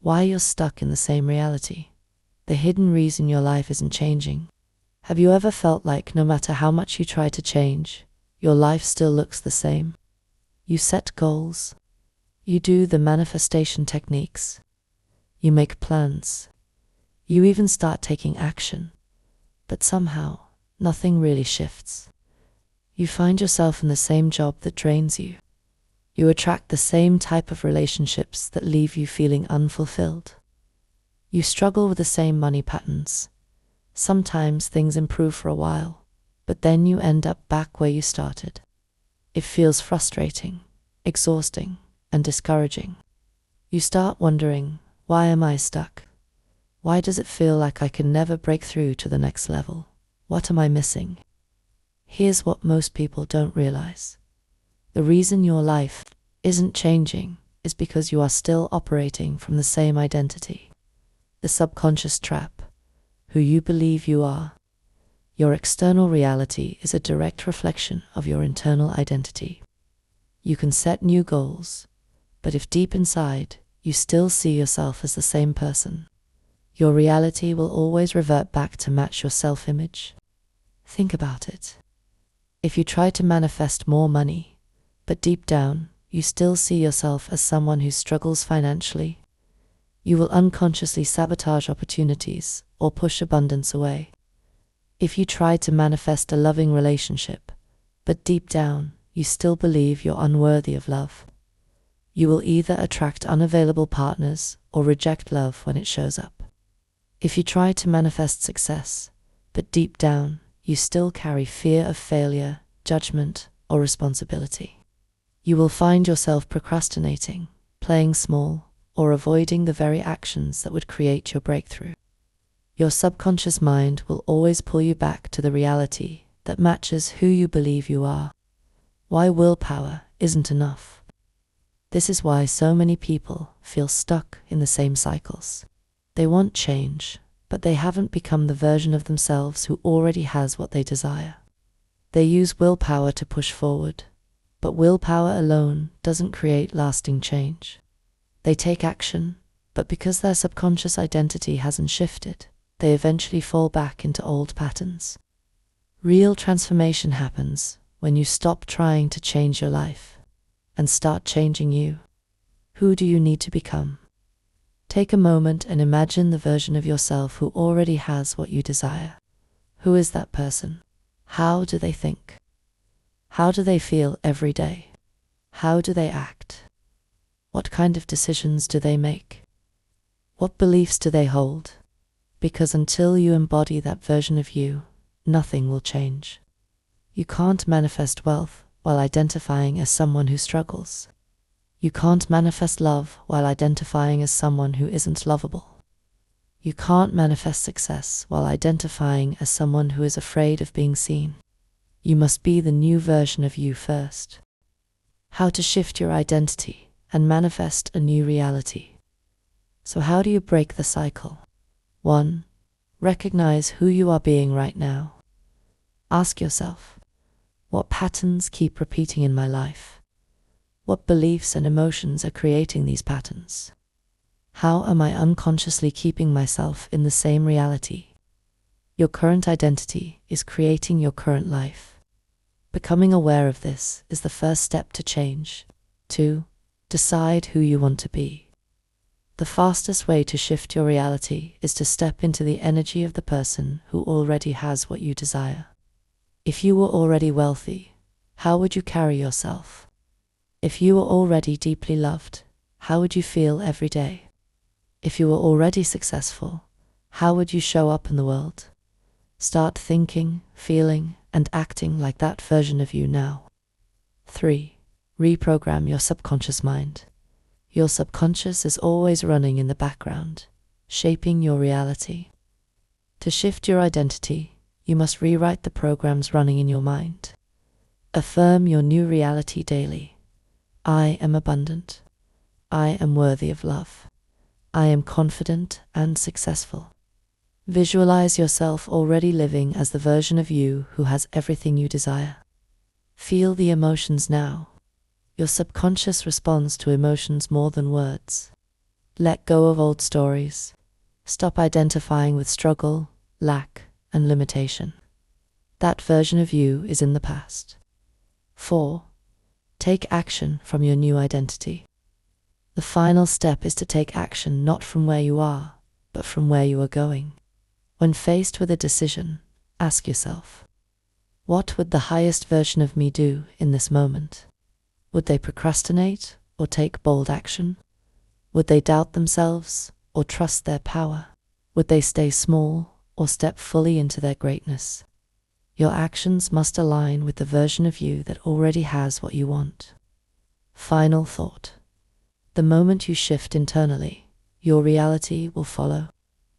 why you're stuck in the same reality, the hidden reason your life isn't changing. Have you ever felt like no matter how much you try to change, your life still looks the same? You set goals, you do the manifestation techniques, you make plans, you even start taking action, but somehow nothing really shifts. You find yourself in the same job that drains you. You attract the same type of relationships that leave you feeling unfulfilled. You struggle with the same money patterns. Sometimes things improve for a while, but then you end up back where you started. It feels frustrating, exhausting, and discouraging. You start wondering, why am I stuck? Why does it feel like I can never break through to the next level? What am I missing? Here's what most people don't realize. The reason your life isn't changing is because you are still operating from the same identity. The subconscious trap, who you believe you are. Your external reality is a direct reflection of your internal identity. You can set new goals, but if deep inside you still see yourself as the same person, your reality will always revert back to match your self-image. Think about it. If you try to manifest more money, but deep down you still see yourself as someone who struggles financially, you will unconsciously sabotage opportunities or push abundance away. If you try to manifest a loving relationship, but deep down you still believe you're unworthy of love, you will either attract unavailable partners or reject love when it shows up. If you try to manifest success, but deep down you still carry fear of failure, judgment, or responsibility, you will find yourself procrastinating, playing small, or avoiding the very actions that would create your breakthrough. Your subconscious mind will always pull you back to the reality that matches who you believe you are. Why willpower isn't enough. This is why so many people feel stuck in the same cycles. They want change, but they haven't become the version of themselves who already has what they desire. They use willpower to push forward, but willpower alone doesn't create lasting change. They take action, but because their subconscious identity hasn't shifted, they eventually fall back into old patterns. Real transformation happens when you stop trying to change your life and start changing you. Who do you need to become? Take a moment and imagine the version of yourself who already has what you desire. Who is that person? How do they think? How do they feel every day? How do they act? What kind of decisions do they make? What beliefs do they hold? Because until you embody that version of you, nothing will change. You can't manifest wealth while identifying as someone who struggles. You can't manifest love while identifying as someone who isn't lovable. You can't manifest success while identifying as someone who is afraid of being seen. You must be the new version of you first. How to shift your identity and manifest a new reality. So how do you break the cycle? 1. Recognize who you are being right now. Ask yourself, what patterns keep repeating in my life? What beliefs and emotions are creating these patterns? How am I unconsciously keeping myself in the same reality? Your current identity is creating your current life. Becoming aware of this is the first step to change. 2. Decide who you want to be. The fastest way to shift your reality is to step into the energy of the person who already has what you desire. If you were already wealthy, how would you carry yourself? If you were already deeply loved, how would you feel every day? If you were already successful, how would you show up in the world? Start thinking, feeling, and acting like that version of you now. 3. Reprogram your subconscious mind. Your subconscious is always running in the background, shaping your reality. To shift your identity, you must rewrite the programs running in your mind. Affirm your new reality daily. I am abundant. I am worthy of love. I am confident and successful. Visualize yourself already living as the version of you who has everything you desire. Feel the emotions now. Your subconscious responds to emotions more than words. Let go of old stories. Stop identifying with struggle, lack, and limitation. That version of you is in the past. 4. Take action from your new identity. The final step is to take action not from where you are, but from where you are going. When faced with a decision, ask yourself, what would the highest version of me do in this moment? Would they procrastinate or take bold action? Would they doubt themselves or trust their power? Would they stay small or step fully into their greatness? Your actions must align with the version of you that already has what you want. Final thought. The moment you shift internally, your reality will follow.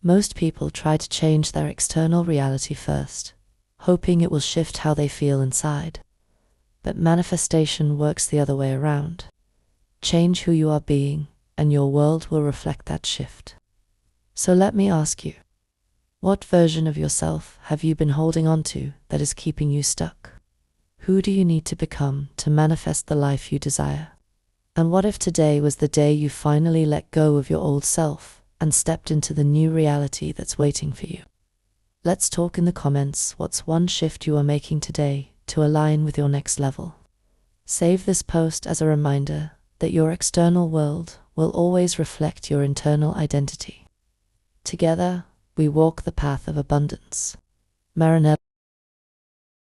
Most people try to change their external reality first, hoping it will shift how they feel inside. But manifestation works the other way around. Change who you are being, and your world will reflect that shift. So let me ask you, what version of yourself have you been holding on to that is keeping you stuck? Who do you need to become to manifest the life you desire? And what if today was the day you finally let go of your old self and stepped into the new reality that's waiting for you? Let's talk in the comments. What's one shift you are making today to align with your next level? Save this post as a reminder that your external world will always reflect your internal identity. Together, we walk the path of abundance. Marinella.